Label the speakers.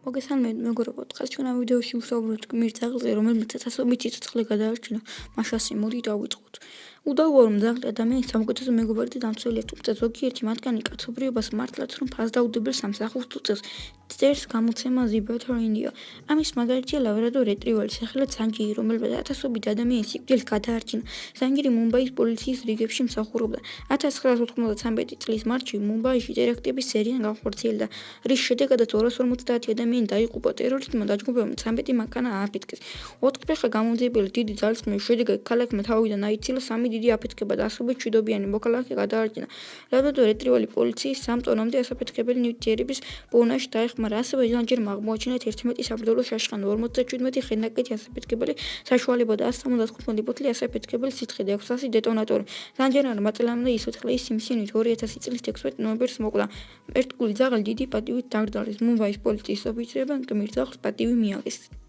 Speaker 1: მოგესალმებით მეგობრებო, დღეს ჩვენ ამ ვიდეოში ვსაუბრობთ გმირ ძაღლზე, რომელმაც ათასობით სიცოცხლე გადაარჩინა. მაშასი, მოდი დავიწყოთ. უდავოა, რომ ძაღლი ადამიანის საუკეთესო მეგობარი და დამცველია, თუმცა ზოგიერთი მათგანი კაცობრიობას მართლაც რომ ფასდაუდებელ სამსახურს უწევს. წერს გამოცემა The Better India. ამის მაგალითია ლაბრადორ რეტრივერი, სახელად სანგირი, რომელმაც ათასობით ადამიანის სიკვდილს გადაარჩინა. სანგირი მუმბაის პოლიციის რიგებში მსახურობდა. 1993 წლის მარტში მუმბაიში ტერაქტების სერია განხორციელდა, რის შედეგადაც 250 ადამიანი დაიღუპა. ტერორისტმა დაჯგუფებამ 13 მანქანა ააფეთქეს. 4 დღე გამომძიებელი დიდი ძალისხმევის შედეგად ქალაქმა თავიდან აიცილა 3 დიდი აფეთქება და ასობით მშვიდობიანი მოქალაქე გადაარჩინა. ლაბრადორ რეტრივერი პოლიციის 3 ტონამდე ასაფეთქებელი ნივთიერების პონაში დაეხმარა. ასევე ირანჯერმა აღმოაჩინა 11 საბრძოლო შაშხანა, 57 ხელნაკეთი ასაფეთქებელი საშუალება და 175 ბოთლი ასაფეთქებელი სითხე და 600 დეტონატორი. რანჯერმა წლამდე სიცოცხლის სიმსივნით 2000 წლის 16 ნოემბერს მოკლა. ერთგული ძაღლი დიდი პატივით დაკრძალეს. მუმბაის პოლიციის ოფიცრებმა გმირ ძაღლს პატივი მიაგეს.